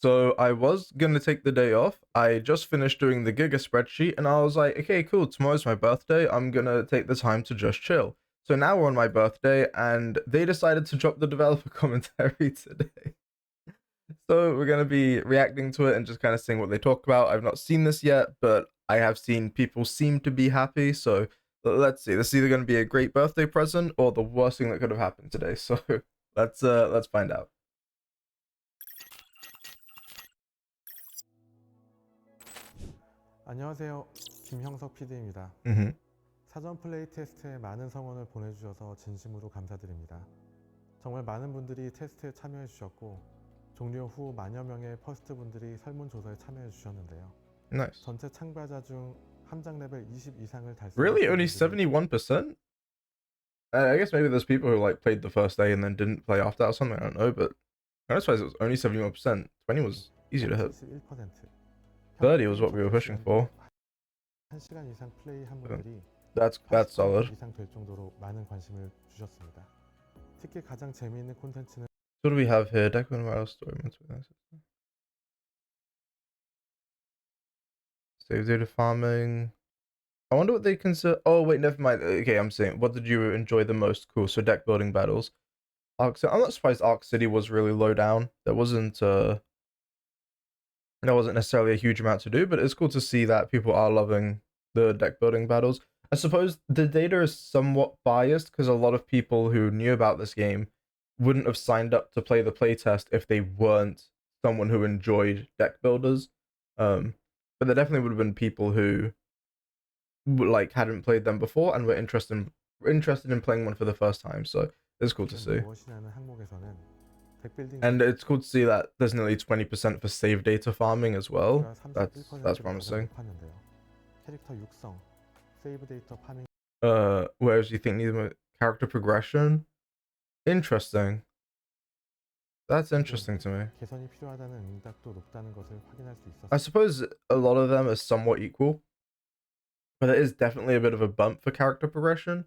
So I was gonna take the day off. I just finished doing the Giga spreadsheet and I was like, okay, cool, tomorrow's my birthday. I'm gonna take the time to just chill. So now we're on my birthday and they decided to drop the developer commentary today. So we're gonna be reacting to it and just kind of seeing what they talk about. I've not seen this yet, but I have seen people seem to be happy. So let's see. This is either gonna be a great birthday present or the worst thing that could have happened today. So let's find out. 안녕하세요. 김형석 PD입니다. 사전 플레이 테스트에 많은 성원을 보내주셔서 진심으로 감사드립니다. 정말 많은 분들이 테스트에 참여해 주셨고 종료 후 만여 명의 퍼스트 분들이 설문조사에 참여해 주셨는데요. Nice. 전체 참가자 중 함장 레벨 20 이상을 달성한 Really? Only 71%? I guess maybe there's people who like played the first day and then didn't play after that or something. I don't know, but I was surprised it was only 71%. 20 was easy to hit. 71%. 30 was what we were pushing for. 1시간 이상 플레이한 분들이 That's solid. 이상 될 정도로 많은 관심을 주셨습니다. 특히 가장 재미있는 콘텐츠는 What do we have here? Deck and Wild Story. Save data farming. I wonder what they consider. Oh, wait, never mind. Okay, I'm saying, what did you enjoy the most? Cool. So deck building battles. Arc City. I'm not surprised Arc City was really low down. There wasn't necessarily a huge amount to do, but it's cool to see that people are loving the deck building battles. I suppose the data is somewhat biased because a lot of people who knew about this game wouldn't have signed up to play the playtest if they weren't someone who enjoyed deck builders. But there definitely would have been people who like hadn't played them before and were interested in playing one for the first time. So it's cool to see. And it's cool to see that there's nearly 20% for save data farming as well. That's promising. Whereas you think neither character progression? Interesting. That's interesting to me. I suppose a lot of them are somewhat equal, but there is definitely a bit of a bump for character progression.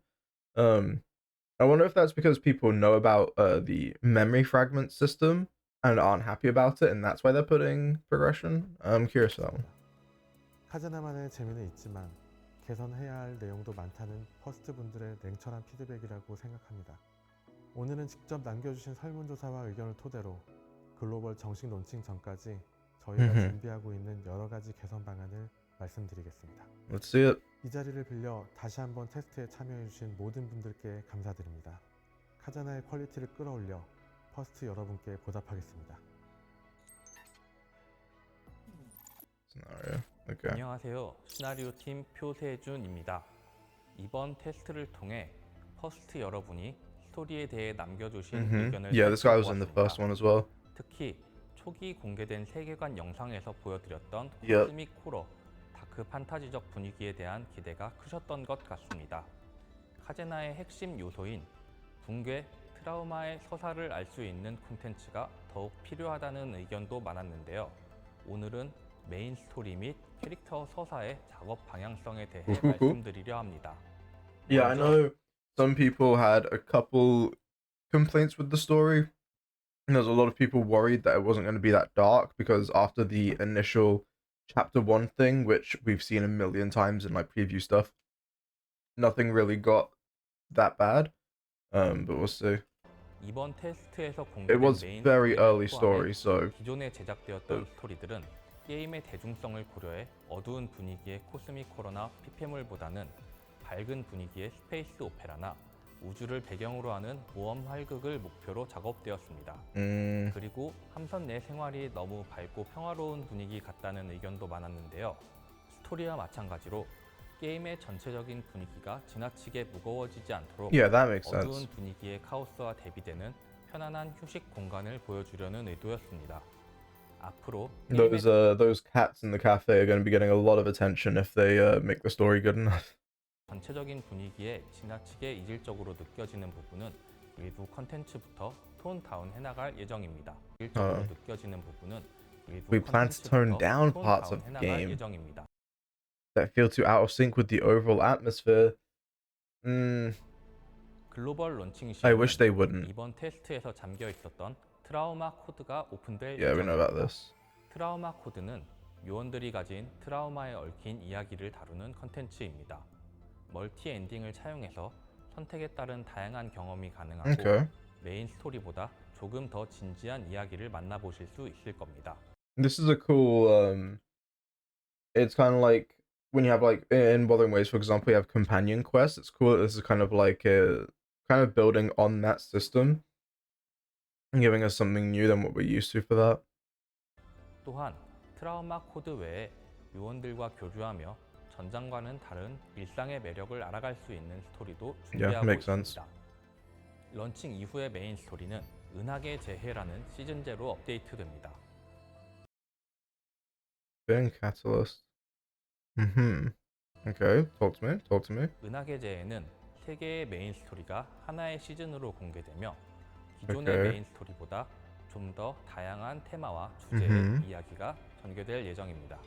I wonder if that's because people know about the memory fragment system and aren't happy about it, and that's why they're putting progression. I'm curious about that one. 카즈나만의 재미는 있지만 개선해야 할 내용도 많다는 퍼스트 분들의 냉철한 피드백이라고 생각합니다. 오늘은 직접 남겨주신 설문조사와 의견을 토대로 글로벌 정식 론칭 전까지 저희가 준비하고 있는 여러 가지 개선 방안을 말씀드리겠습니다. Let's see it. 이 자리를 빌려 다시 한번 테스트에 참여해주신 모든 분들께 감사드립니다. 카자나의 퀄리티를 끌어올려 퍼스트 여러분께 보답하겠습니다. Okay. 안녕하세요. 시나리오 팀 표세준입니다. 이번 테스트를 통해 퍼스트 여러분이 스토리에 대해 남겨주신 의견을 Yeah, this guy was in the first one as well. 특히 초기 공개된 세계관 영상에서 보여드렸던 코스믹 호러, 다크 판타지적 분위기에 대한 기대가 크셨던 것 같습니다. 카제나의 핵심 요소인 붕괴, 트라우마의 서사를 알 수 있는 콘텐츠가 더욱 필요하다는 의견도 많았는데요. 오늘은 메인 스토리 및 캐릭터 서사의 작업 방향성에 대해 말씀드리려 합니다. Yeah, I know some people had a couple complaints with the story. And there's a lot of people worried that it wasn't going to be that dark because after the initial chapter 1 thing, which we've seen a million times in like preview stuff, nothing really got that bad. But we'll see. 이번 테스트에서 It 공개된 was 메인 very early 스토리를 story, so 기존에 제작되었던 스토리들은 게임의 대중성을 고려해 어두운 분위기의 코스믹 호러나 피폐물보다는 밝은 분위기의 스페이스 오페라나 우주를 배경으로 하는 모험 활극을 목표로 작업되었습니다. 그리고 함선 내 생활이 너무 밝고 평화로운 분위기 같다는 의견도 많았는데요. 스토리와 마찬가지로 게임의 전체적인 분위기가 지나치게 무거워지지 않도록 어두운 분위기의 카오스와 대비되는 편안한 휴식 공간을 보여주려는 의도였습니다. 앞으로 those cats in the cafe are going to be getting a lot of attention if they make the story good enough. 전체적인 분위기에 지나치게 이질적으로 느껴지는 부분은 일부 컨텐츠부터 톤 다운 해나갈 예정입니다. 이질적으로 느껴지는 부분은 일부 We plan to tone down parts of the game 예정입니다. that feel too out of sync with the overall atmosphere. 글로벌 론칭 I wish they wouldn't. 이번 테스트에서 잠겨 있었던 트라우마 코드가 오픈될 Yeah, we know about this. 트라우마 코드는 요원들이 가진 트라우마에 얽힌 이야기를 다루는 컨텐츠입니다. 멀티 엔딩을 차용해서 선택에 따른 다양한 경험이 가능하고 Okay. 메인 스토리보다 조금 더 진지한 이야기를 만나보실 수 있을 겁니다. This is a cool it's kind of like when you have like in Wuthering Waves, for example, you have companion quests. It's cool that this is kind of like a kind of building on that system and giving us something new than what we're used to for that. 또한 트라우마 코드 외에 요원들과 교류하며 전장과는 다른 일상의 매력을 알아갈 수 있는 스토리도 준비하고 makes sense. 있습니다. 런칭 이후의 메인 스토리는 은하계 재해라는 시즌제로 업데이트됩니다. Bin Catalyst. Okay, talk to me. 은하계 재해는 3개의 메인 스토리가 하나의 시즌으로 공개되며 기존의 오케이. 메인 스토리보다 좀 더 다양한 테마와 주제의 이야기가 전개될 예정입니다.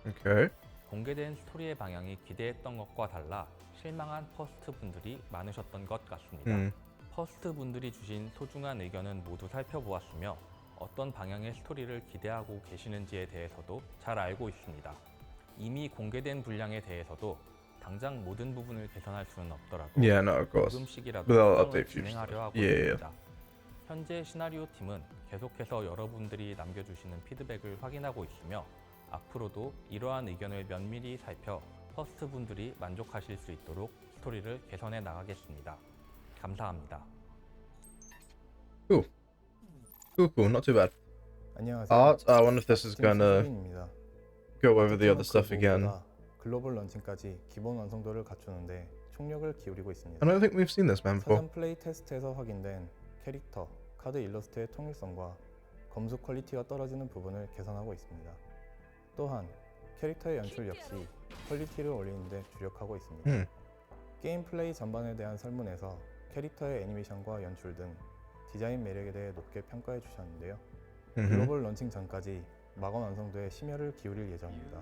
Okay. 공개된 스토리의 방향이 기대했던 것과 달라 실망한 퍼스트 분들이 많으셨던 것 같습니다. 퍼스트 분들이 주신 소중한 의견은 모두 살펴보았으며 어떤 방향의 스토리를 기대하고 계시는지에 대해서도 잘 알고 있습니다. 이미 공개된 분량에 대해서도 당장 모든 부분을 개선할 수는 없더라도 Yeah, no, of course. 조금씩이라도 But they'll 수정을 update future 진행하려 하고 stuff. Yeah. 있습니다. 현재 시나리오 팀은 계속해서 여러분들이 남겨주시는 피드백을 확인하고 있으며 앞으로도 이러한 의견을 면밀히 살펴 퍼스트 분들이 만족하실 수 있도록 스토리를 개선해 나가겠습니다. 감사합니다. Cool. Not too bad. 안녕하세요. Art. I wonder if this is 팀 gonna 수빈입니다. go over the 팀은 other stuff 그 again. 무엇보다 글로벌 런칭까지 기본 완성도를 갖추는데 총력을 기울이고 있습니다. I don't think we've seen this man before. 사전 플레이 테스트에서 확인된 캐릭터, 카드 일러스트의 통일성과 검수 퀄리티가 떨어지는 부분을 개선하고 있습니다. 또한 캐릭터의 연출 역시 퀄리티를 올리는 데 주력하고 있습니다. 게임 플레이 전반에 대한 설문에서 캐릭터의 애니메이션과 연출 등 디자인 매력에 대해 높게 평가해 주셨는데요. 글로벌 런칭 전까지 마감 완성도에 심혈을 기울일 예정입니다.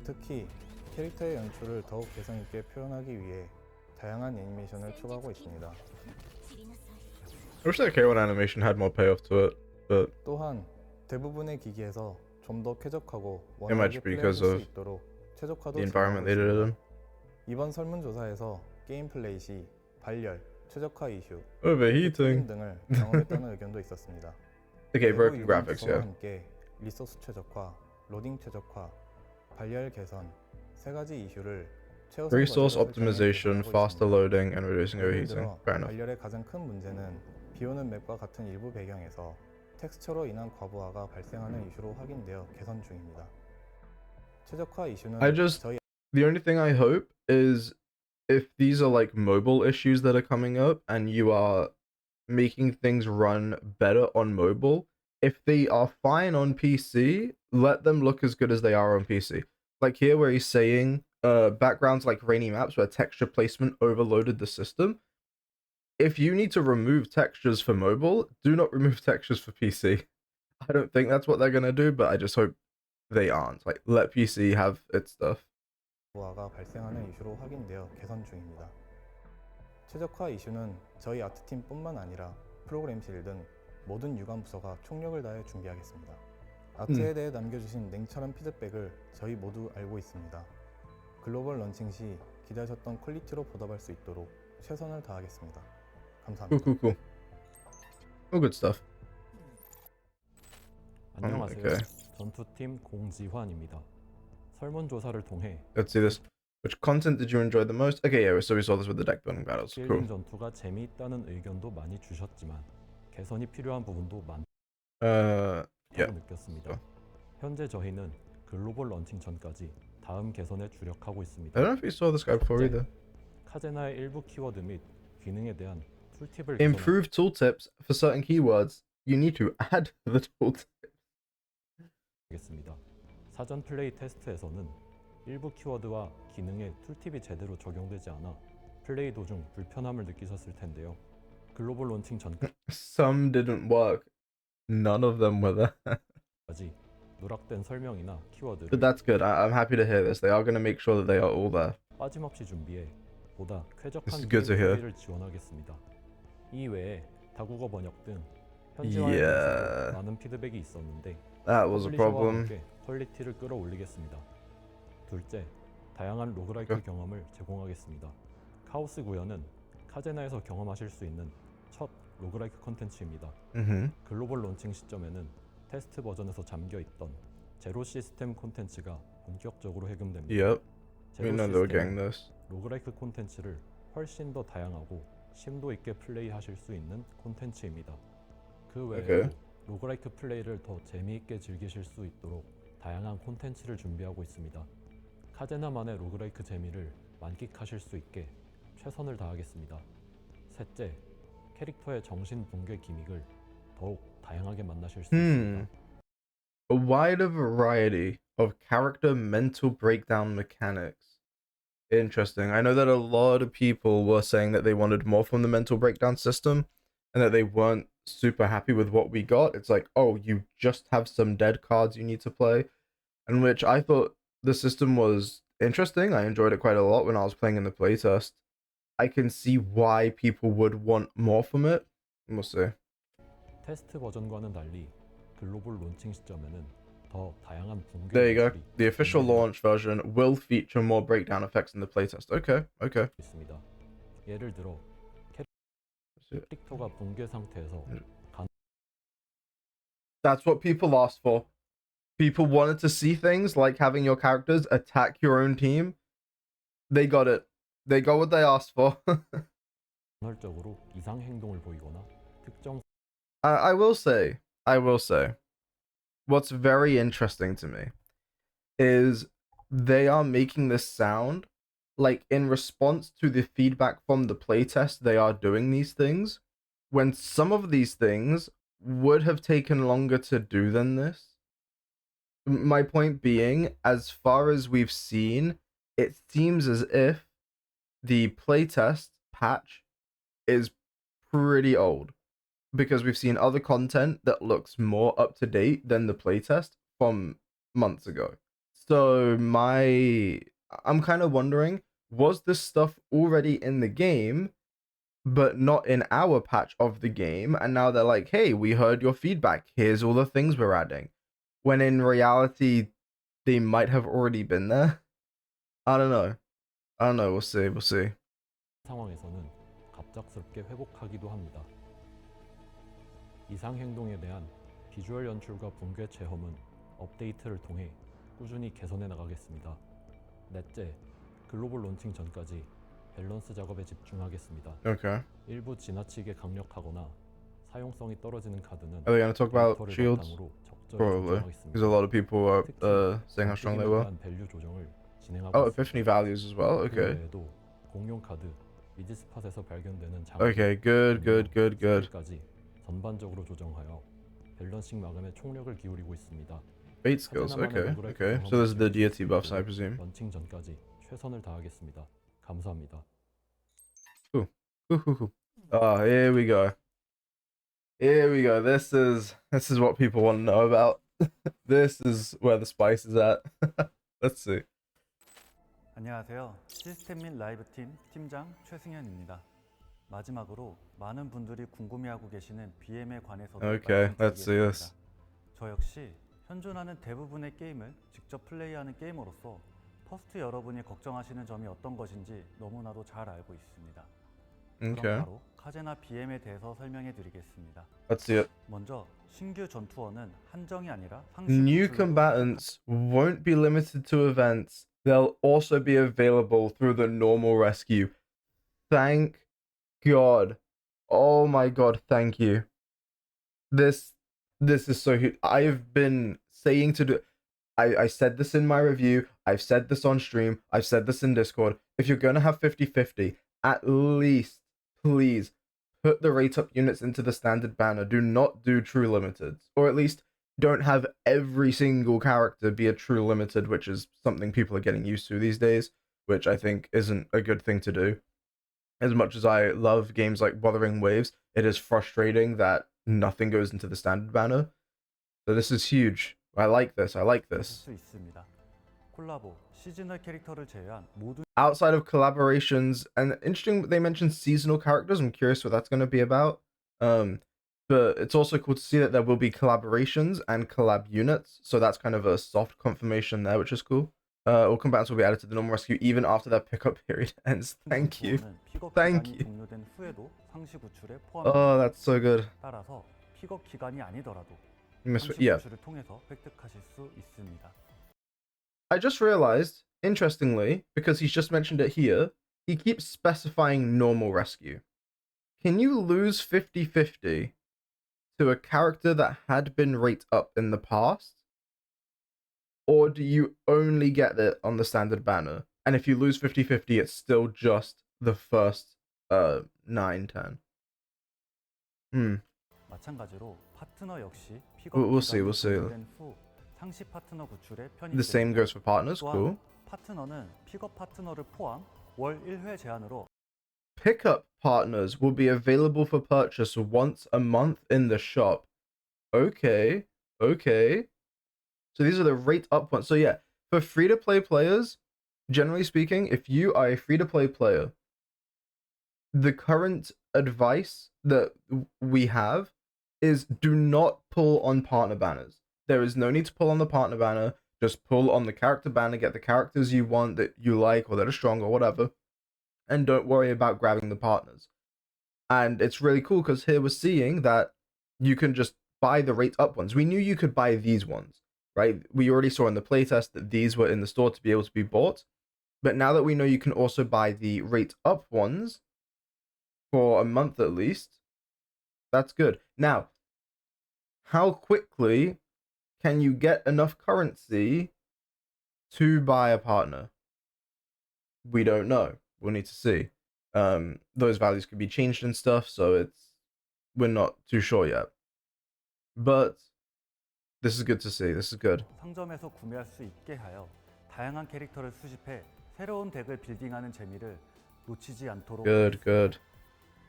특히 캐릭터의 연출을 더욱 개성 있게 표현하기 위해 다양한 애니메이션을 추가하고 있습니다. I wish that K1 animation had more payoff to it, but 또한 대부분의 기기에서 좀 더 쾌적하고 It might 원활하게 be 플레이할 because 수 of 있도록 최적화도 the environment they 진행하고 did it in. 있습니다. 이번 설문조사에서 게임 플레이 시 발열, 최적화 이슈, Overheating. 등을 경험했다는 의견도 있었습니다. Okay, 내부 broken 유관 graphics, 구성과 yeah. 함께 리소스 최적화, 로딩 최적화, 발열 개선 세 가지 이슈를 최우선 Resource 과제로 optimization, 설정해 faster 있습니다. loading, and reducing 예를 overheating. 들어 Fair enough. 발열의 가장 큰 문제는 비오는 맵과 같은 일부 배경에서 텍스처로 인한 과부하가 발생하는 이슈로 확인되어 개선 중입니다. 최적화 이슈는 저희 The only thing I hope is if these are like mobile issues that are coming up and you are making things run better on mobile, if they are fine on PC, let them look as good as they are on PC. Like here where he's saying backgrounds like rainy maps where texture placement overloaded the system. If you need to remove textures for mobile, do not remove textures for PC. I don't think that's what they're gonna do, but I just hope they aren't. Like let PC have its stuff. 과부하가 발생하는 이슈로 확인되어 개선 중입니다. 최적화 이슈는 저희 아트팀뿐만 아니라 프로그램실 등 모든 유관 부서가 총력을 다해 준비하겠습니다. 아트에 대해 남겨주신 냉철한 피드백을 저희 모두 알고 있습니다. 글로벌 런칭 시 기대하셨던 퀄리티로 보답할 수 있도록 최선을 다하겠습니다. 감사합니다. Cool. All good stuff. 안녕하세요. Okay. 전투팀 공지환입니다. 설문조사를 통해 Let's see this. Which content did you enjoy the most? Okay, yeah, so we saw this with the deck building battles. 필링 Cool. 전투가 재미있다는 의견도 많이 주셨지만 개선이 필요한 부분도 많다고 Yeah. 느꼈습니다. 현재 저희는 글로벌 런칭 전까지 다음 개선에 주력하고 I 있습니다. don't know if you saw this guy before either. 카제나의 일부 키워드 및 기능에 대한 툴팁을 Improve tooltips for certain keywords. You need to add the tooltip. 개선하겠습니다. 사전 플레이 테스트에서는 일부 키워드와 기능에 툴팁이 제대로 적용되지 않아 플레이 도중 불편함을 느끼셨을 텐데요. 글로벌 런칭 전까지 Some didn't work. None of them were there. 누락된 설명이나 키워드를 But that's good. I'm happy to hear this. They are going to make sure that they are all there. 빠짐없이 준비해 보다 This 쾌적한 is 게임 good to hear. 플레이를 지원하겠습니다. 이 외에 다국어 번역 등 현지화에 대해서도 Yeah, 많은 피드백이 있었는데 that was a 퍼블리셔와 problem. 함께 퀄리티를 끌어올리겠습니다. 둘째, 다양한 로그라이크 Okay. 경험을 제공하겠습니다. 카오스 구현은 카제나에서 경험하실 수 있는 첫 로그라이크 콘텐츠입니다. 글로벌 론칭 시점에는 테스트 버전에서 잠겨있던 제로 시스템 콘텐츠가 본격적으로 해금됩니다. Yep, we 제로 know they were getting 시스템은 this. 로그라이크 콘텐츠를 훨씬 더 다양하고 심도 있게 플레이하실 수 있는 콘텐츠입니다. 그 외에도 Okay. 로그라이크 플레이를 더 재미있게 즐기실 수 있도록 다양한 콘텐츠를 준비하고 있습니다. 카제나만의 로그라이크 재미를 만끽하실 수 있게 최선을 다하겠습니다. 셋째, 캐릭터의 정신 붕괴 기믹을 더욱 다양하게 만나실 수 있습니다. A wider variety of character mental breakdown mechanics. Interesting. I know that a lot of people were saying that they wanted more from the mental breakdown system and that they weren't super happy with what we got. It's like, oh, you just have some dead cards you need to play. And which I thought the system was interesting. I enjoyed it quite a lot when I was playing in the playtest. I can see why people would want more from it. We'll see. 테스트 버전과는 달리 글로벌 론칭 시점에는 더 다양한 붕괴 There you go. 기술이 The official 준비되어 launch version will feature more breakdown effects in the playtest. Okay, okay. 있습니다. 예를 들어 That's it. 캐릭터가 붕괴 상태에서 That's what people asked for. People wanted to see things like having your characters attack your own team. They got it. They got what they asked for. 간헐적으로 이상 행동을 보이거나 특정 I will say, what's very interesting to me is they are making this sound like in response to the feedback from the playtest, they are doing these things when some of these things would have taken longer to do than this. My point being, as far as we've seen, it seems as if the playtest patch is pretty old because we've seen other content that looks more up to date than the playtest from months ago. So I'm kind of wondering, was this stuff already in the game but not in our patch of the game, and now they're like, hey, we heard your feedback, here's all the things we're adding, when in reality they might have already been there? I don't know. We'll see. 상황에서는 갑작스럽게 회복하기도 합니다. 이상 행동에 대한 비주얼 연출과 붕괴 체험은 업데이트를 통해 꾸준히 개선해 나가겠습니다. 넷째, 글로벌 론칭 전까지 밸런스 작업에 집중하겠습니다. Okay. 일부 지나치게 강력하거나 사용성이 떨어지는 카드는 Are they going to talk about 데이터를 shields? 바탕으로 적절히 Probably. 조정하겠습니다. Because a lot of people are 특히 saying how strong they were. 대한 밸류 조정을 진행하고 Oh, 있습니다. epiphany values as well. 그 Okay. 외에도 공룡 카드, 미드 스팟에서 발견되는 장비, Okay, good. 스킬까지 전반적으로 조정하여 밸런싱 마감에 총력을 기울이고 있습니다. Fate skills. Okay. So there's the deity buffs, I presume. 런칭 전까지 최선을 다하겠습니다. 감사합니다. Ah, here we go. This is what people want to know about. This is where the spice is at. Let's see. 안녕하세요. 시스템 및 라이브 팀 팀장 최승현입니다. 마지막으로 많은 분들이 궁금해하고 계시는 BM에 관해서도 Okay, let's see this. 저 역시 현존하는 대부분의 게임을 직접 플레이하는 게이머로서 퍼스트 여러분이 걱정하시는 점이 어떤 것인지 너무나도 잘 알고 있습니다. 그럼 Okay. 바로 카제나 BM에 대해서 설명해 드리겠습니다. Let's see it. 먼저 신규 전투원은 한정이 아니라 New 상시 combatants won't be limited to events. They'll also be available through the normal rescue. Thank God. Oh my God, thank you. This is so huge. I've been saying to do I said this in my review, I've said this on stream, I've said this in Discord. If you're gonna have 50-50, at least please put the rate up units into the standard banner. Do not do true limiteds. Or at least don't have every single character be a true limited, which is something people are getting used to these days, which I think isn't a good thing to do. As much as I love games like Wuthering Waves, it is frustrating that nothing goes into the standard banner. So this is huge. I like this. 수 있습니다. 콜라보, 시즈널 캐릭터를 제외한 모든 Outside of collaborations, and interesting they mentioned seasonal characters. I'm curious what that's going to be about. but it's also cool to see that there will be collaborations and collab units. So that's kind of a soft confirmation there, which is cool. All combatants will be added to the normal rescue even after their pickup period ends. Thank you. 전투원은 픽업 Thank 기간이 you. 종료된 후에도 상시 구출에 Oh, 포함됩니다. that's so good. 따라서 픽업 기간이 아니더라도 Miss, 상시 yeah. 구출을 통해서 획득하실 수 있습니다. I just realized, interestingly, because he's just mentioned it here, he keeps specifying normal rescue. Can you lose 50-50 to a character that had been rate up in the past? Or do you only get it on the standard banner? And if you lose 50-50, it's still just the first 9-10. 마찬가지로 파트너 역시 픽업 We'll see, 기간이 we'll see. 종료된 후 상시 파트너 구출에 The same 편입됩니다. goes for partners, 또한 cool. 파트너는 픽업 파트너를 포함 월 1회 제한으로 Pickup partners will be available for purchase once a month in the shop. Okay, okay. So these are the rate up ones. So yeah, for free to play players, generally speaking, if you are a free to play player, the current advice that we have is do not pull on partner banners. There is no need to pull on the partner banner. Just pull on the character banner, get the characters you want, that you like or that are strong or whatever, and don't worry about grabbing the partners. And it's really cool because here we're seeing that you can just buy the rate up ones. We knew you could buy these ones, right? We already saw in the playtest that these were in the store to be able to be bought. But now that we know you can also buy the rate up ones for a month at least, that's good. Now, how quickly can you get enough currency to buy a partner? We don't know. We'll need to see. Those values could be changed and stuff, so we're not too sure yet. But this is good to see. This is good. 상점에서 구매할 수 있게 하여 다양한 캐릭터를 수집해 새로운 덱을 빌딩하는 재미를 놓치지 않도록 Good, 하겠습니다. good.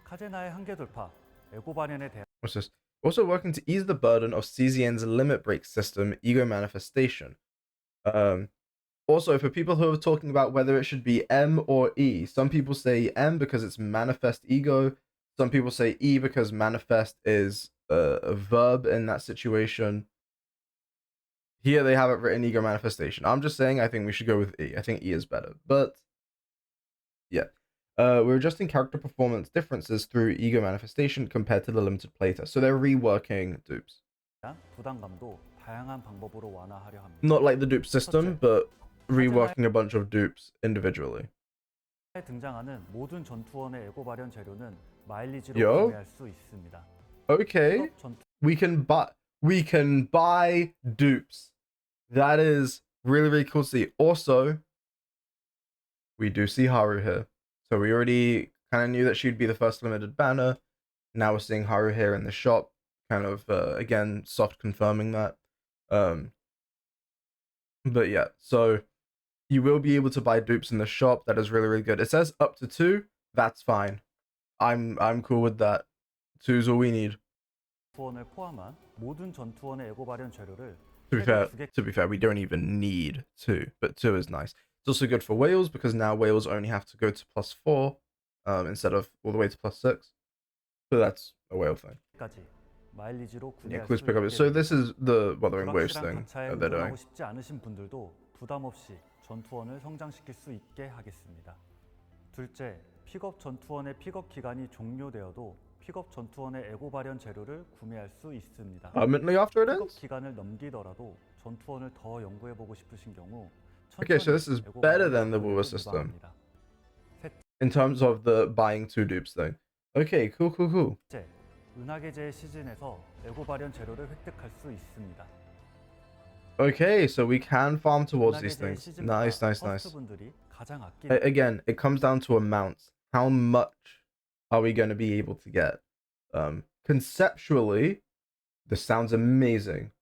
카제나의 한계 돌파, 에고 발현에 대한 What's this? Also working to ease the burden of CZN's limit break system, ego manifestation. Also, for people who are talking about whether it should be M or E, some people say M because it's manifest ego. Some people say E because manifest is a verb in that situation. Here they have it written ego manifestation. I'm just saying I think we should go with E. I think E is better. But yeah. We're adjusting character performance differences through ego manifestation compared to the limited playtest. So they're reworking dupes. 부담감도 다양한 방법으로 완화하려 합니다. Not like the dupe system, but reworking a bunch of dupes individually. 등장하는 모든 전투원의 에고 발현 재료는 마일리지로 Yo. 구매할 수 있습니다. Okay. 픽업 전투 We can buy dupes. That is really, really cool to see. Also, we do see Haru here. So we already kind of knew that she'd be the first limited banner. Now we're seeing Haru here in the shop, kind of again soft confirming that. But yeah, so you will be able to buy dupes in the shop. That is really, really good. It says up to 2. That's fine. I'm cool with that. 2 is all we need. 전투원을 포함한 모든 전투원의 에고 발현 재료를 To be 최대 fair, 2개 we don't even need 2, but 2 is nice. It's also good for whales because now whales only have to go to +4 instead of all the way to +6. So that's a whale thing. 까지 마일리지로 Yeah, 구매할 quiz 수 pickup. 있게 So 됩니다. this is the Wuthering Waves 불확실한 thing 가차에 that they're doing. 의존하고 싶지 않으신 분들도 부담 없이 전투원을 성장시킬 수 있게 하겠습니다. 둘째, 픽업 전투원의 픽업 기간이 종료되어도 픽업 전투원의 에고 발현 재료를 구매할 수 있습니다. Permanently after it 픽업 ends? 기간을 넘기더라도 전투원을 더 연구해 보고 싶으신 경우 Okay, so this is 천천히 에고 better 발현 than the 재료를 Woowa system 유방합니다. in terms of the buying 2 dupes thing. Okay, cool. 셋째, 은하계제의 시즌에서 에고 발현 재료를 획득할 수 있습니다. Okay, so we can farm towards these 은하계제의 things. 시즌보다 Nice. 퍼스트분들이 가장 아끼는 Again, it comes down to amounts. How much are we going to be able to get? Conceptually, this sounds amazing.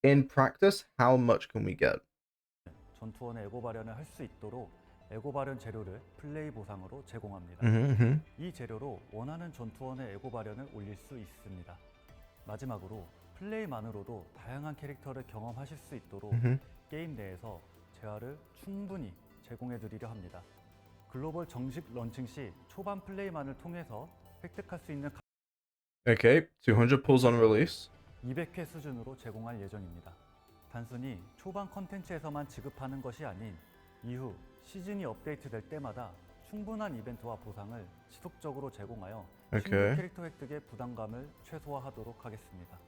In practice, how much can we get? 전투원의 에고 발현을 할 수 있도록 에고 발현 재료를 플레이 보상으로 제공합니다. 이 재료로 원하는 전투원의 에고 발현을 올릴 수 있습니다. 마지막으로 플레이만으로도 다양한 캐릭터를 경험하실 수 있도록 게임 내에서 재화를 충분히 제공해 드리려 합니다. 글로벌 정식 런칭 시 초반 플레이만을 통해서 획득할 수 있는 Okay, 200 pulls on release. 200회 수준으로 제공할 예정입니다. 단순히 초반 컨텐츠에서만 지급하는 것이 아닌 이후 시즌이 업데이트될 때마다 충분한 이벤트와 보상을 지속적으로 제공하여 신규 Okay. 캐릭터 획득의 부담감을 최소화하도록 하겠습니다.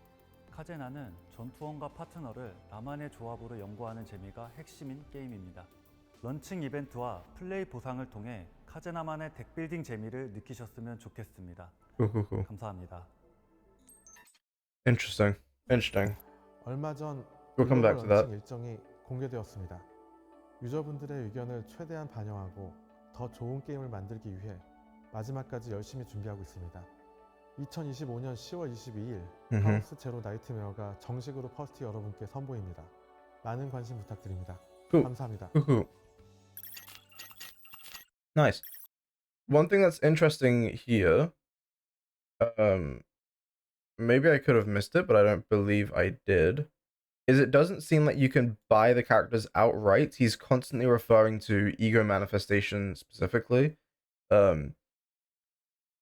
카제나는 전투원과 파트너를 나만의 조합으로 연구하는 재미가 핵심인 게임입니다. 런칭 이벤트와 플레이 보상을 통해 카제나만의 덱빌딩 재미를 느끼셨으면 좋겠습니다. Cool. 감사합니다. Interesting. 얼마 전 We'll come 글로벌 back to that. 런칭 일정이 공개되었습니다. 유저분들의 의견을 최대한 반영하고 더 좋은 게임을 만들기 위해 마지막까지 열심히 준비하고 있습니다. 2025년 10월 22일 하우스 제로 나이트메어가 정식으로 퍼스트 여러분께 선보입니다. 많은 관심 부탁드립니다. Cool. 감사합니다. Cool. Nice. One thing that's interesting here, maybe I could have missed it, but I don't believe I did, is it doesn't seem like you can buy the characters outright. He's constantly referring to ego manifestation specifically.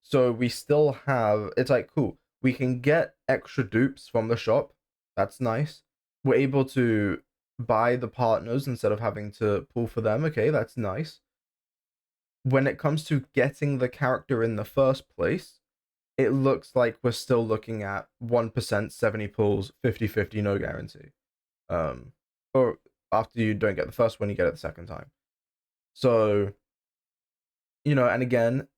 So we still have, it's like, cool, we can get extra dupes from the shop. That's nice. We're able to buy the partners instead of having to pull for them. Okay, that's nice. When it comes to getting the character in the first place, it looks like we're still looking at 1%, 70 pulls, 50-50, no guarantee. Or after you don't get the first one, you get it the second time. So, you know, and again,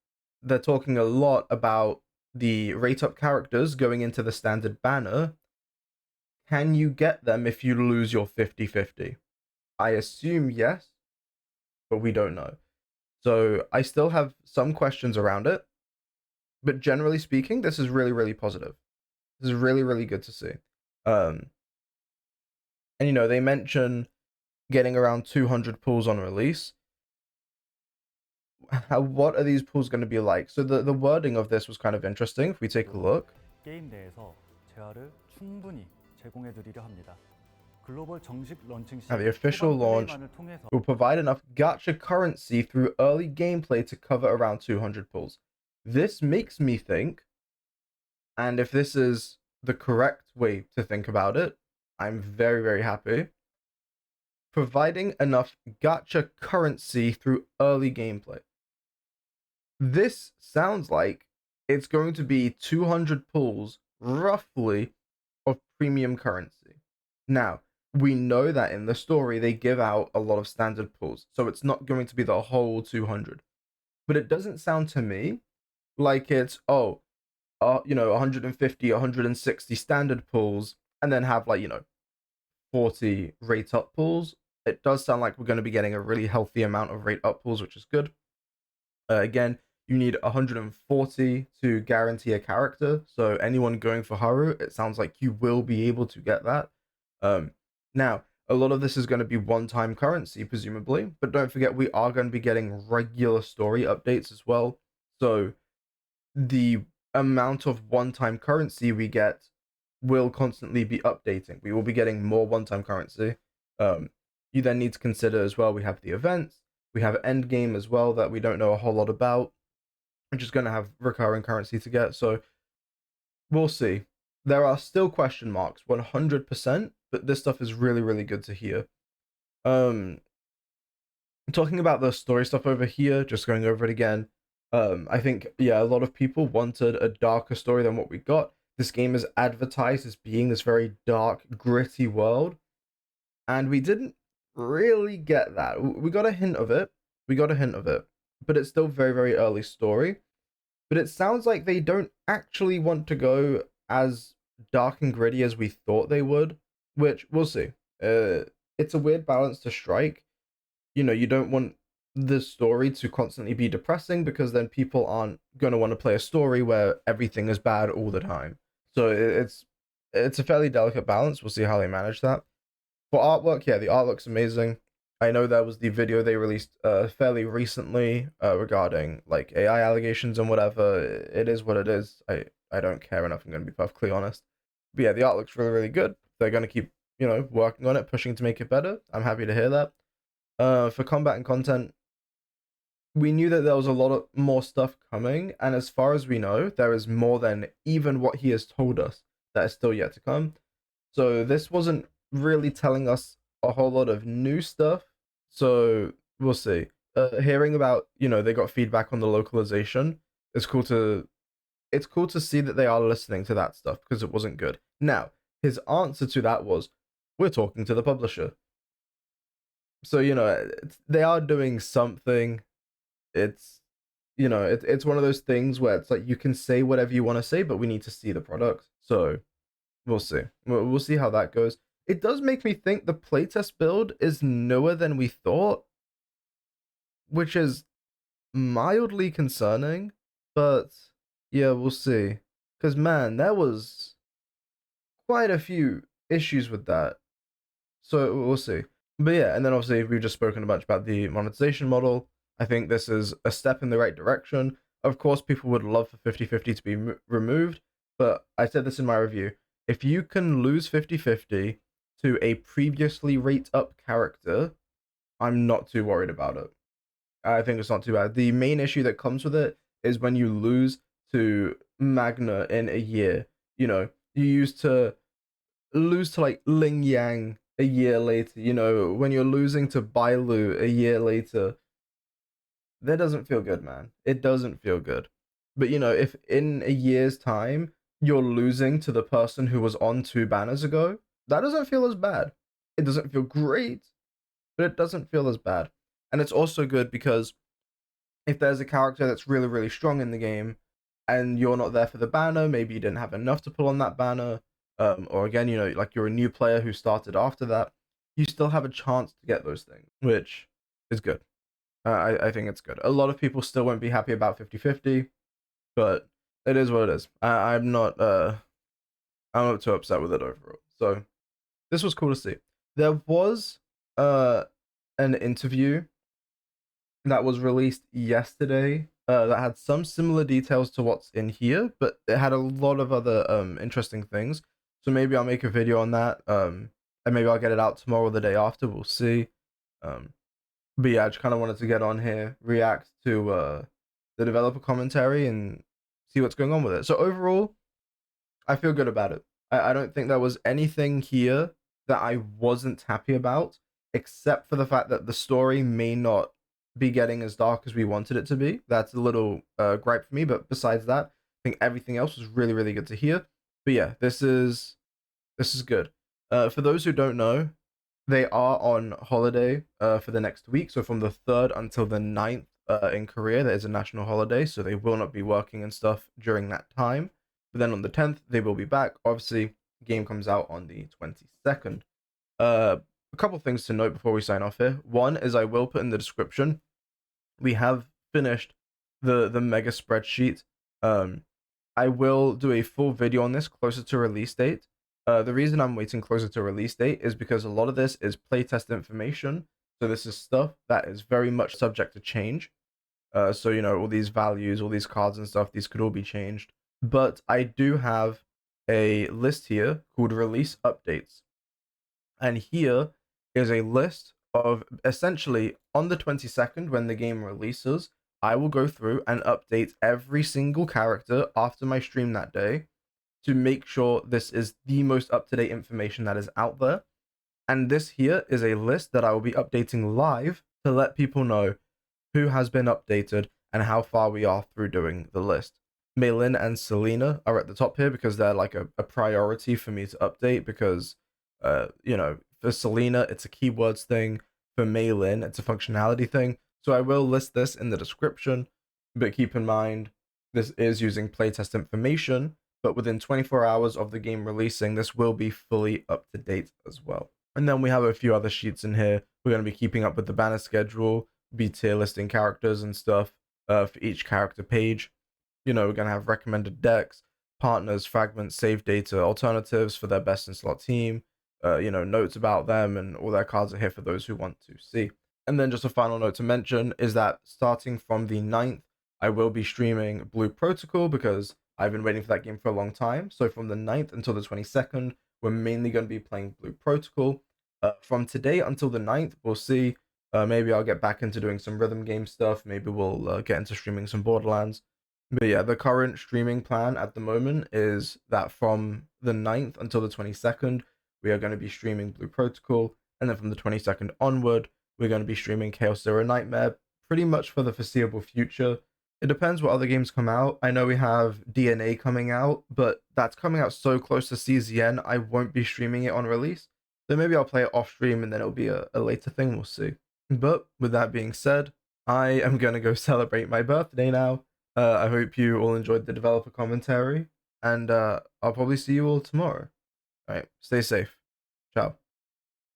they're talking a lot about the rate up characters going into the standard banner. Can you get them if you lose your 50-50? I assume yes, but we don't know. So I still have some questions around it. But generally speaking, this is really, really positive. This is really, really good to see. And you know, they mention getting around 200 pulls on release. What are these pulls going to be like? So the wording of this was kind of interesting. If we take a look. 게임 내에서 재화를 충분히 제공해 드리려 합니다. 글로벌 정식 런칭 시 At the official 초반 launch, 플레이만을 통해서 will provide enough gacha currency through early gameplay to cover around 200 pulls. This makes me think, and if this is the correct way to think about it, I'm very, very happy. Providing enough gacha currency through early gameplay. This sounds like it's going to be 200 pulls, roughly, of premium currency. Now, we know that in the story they give out a lot of standard pulls, so it's not going to be the whole 200. But it doesn't sound to me like it's, 150, 160 standard pulls, and then have 40 rate up pulls. It does sound like we're going to be getting a really healthy amount of rate up pulls, which is good. Again, you need 140 to guarantee a character. So anyone going for Haru, it sounds like you will be able to get that. Now, a lot of this is going to be one-time currency, presumably, but don't forget we are going to be getting regular story updates as well. So the amount of one-time currency we get will constantly be updating. We will be getting more one-time currency. You then need to consider as well, we have the events, we have endgame as well that we don't know a whole lot about, which is going to have recurring currency to get. So we'll see. There are still question marks, 100%, but this stuff is really, really good to hear. Talking about the story stuff over here, just going over it again. I think, a lot of people wanted a darker story than what we got. This game is advertised as being this very dark, gritty world, and we didn't really get that. We got a hint of it. But it's still very, very early story. But it sounds like they don't actually want to go as dark and gritty as we thought they would, which we'll see. It's a weird balance to strike. You know, you don't want the story to constantly be depressing because then people aren't going to want to play a story where everything is bad all the time. So it's a fairly delicate balance. We'll see how they manage that. For artwork, the artwork's amazing. I know there was the video they released fairly recently regarding like AI allegations and whatever. It is what it is. I don't care enough, I'm going to be perfectly honest. But the art looks really, really good. They're going to keep, working on it, pushing to make it better. I'm happy to hear that. For combat and content, we knew that there was a lot of more stuff coming, and as far as we know, there is more than even what he has told us that is still yet to come. So this wasn't really telling us a whole lot of new stuff. So we'll see. Hearing about, they got feedback on the localization. It's cool to see that they are listening to that stuff because it wasn't good. Now, his answer to that was, "We're talking to the publisher." So they are doing something. It's it's one of those things where it's like you can say whatever you want to say, but we need to see the product. So we'll see. We'll see how that goes. It does make me think the playtest build is newer than we thought, which is mildly concerning. But yeah, we'll see. Because man, there was quite a few issues with that. So we'll see. But yeah, and then obviously we've just spoken a bunch about the monetization model. I think this is a step in the right direction. Of course, people would love for 50/50 to be removed, but I said this in my review. If you can lose 50/50 to a previously rate up character, I'm not too worried about it. I think it's not too bad. The main issue that comes with it is when you lose to Magna in a year. You used to lose to like Ling Yang a year later, when you're losing to Bailu a year later, that doesn't feel good, man. It doesn't feel good. But if in a year's time you're losing to the person who was on 2 banners ago, that doesn't feel as bad. It doesn't feel great, but it doesn't feel as bad. And it's also good because if there's a character that's really, really strong in the game and you're not there for the banner, maybe you didn't have enough to pull on that banner, or again, like you're a new player who started after that, you still have a chance to get those things, which is good. I think it's good. A lot of people still won't be happy about 50/50, but it is what it is. I'm not too upset with it overall. So this was cool to see. There was an interview that was released yesterday that had some similar details to what's in here, but it had a lot of other interesting things. So maybe I'll make a video on that, and maybe I'll get it out tomorrow or the day after. We'll see. But yeah, I just kind of wanted to get on here, react to the developer commentary, and see what's going on with it. So overall, I feel good about it. I don't think there was anything here that I wasn't happy about, except for the fact that the story may not be getting as dark as we wanted it to be. That's a little gripe for me, but besides that, I think everything else was really, really good to hear. But yeah, this is good. For those who don't know, they are on holiday for the next week. So from the 3rd until the 9th in Korea, there is a national holiday, so they will not be working and stuff during that time. But then on the 10th, they will be back. Obviously, the game comes out on the 22nd. A couple things to note before we sign off here. One is I will put in the description, we have finished the mega spreadsheet. I will do a full video on this closer to release date. The reason I'm waiting closer to release date is because a lot of this is playtest information. So this is stuff that is very much subject to change. So all these values, all these cards and stuff, these could all be changed. But I do have a list here called release updates. And here is a list of essentially on the 22nd when the game releases, I will go through and update every single character after my stream that day to make sure this is the most up-to-date information that is out there. And this here is a list that I will be updating live to let people know who has been updated and how far we are through doing the list. Maylin and Selena are at the top here because they're like a priority for me to update because, for Selena, it's a keywords thing. For Maylin, it's a functionality thing. So I will list this in the description, but keep in mind, this is using playtest information, but within 24 hours of the game releasing, this will be fully up to date as well. And then we have a few other sheets in here. We're going to be keeping up with the banner schedule, be tier listing characters and stuff for each character page. We're going to have recommended decks, partners, fragments, save data, alternatives for their best in slot team, notes about them, and all their cards are here for those who want to see. And then just a final note to mention is that starting from the 9th, I will be streaming Blue Protocol because I've been waiting for that game for a long time. So from the 9th until the 22nd, we're mainly going to be playing Blue Protocol. From today until the 9th, we'll see. Maybe I'll get back into doing some rhythm game stuff. Maybe we'll get into streaming some Borderlands. But yeah, the current streaming plan at the moment is that from the 9th until the 22nd, we are going to be streaming Blue Protocol. And then from the 22nd onward, we're going to be streaming Chaos Zero Nightmare pretty much for the foreseeable future. It depends what other games come out. I know we have DNA coming out, but that's coming out so close to CZN, I won't be streaming it on release. So maybe I'll play it off stream and then it'll be a later thing, we'll see. But with that being said, I am going to go celebrate my birthday now. I hope you all enjoyed the developer commentary, and I'll probably see you all tomorrow. All right, stay safe. Ciao.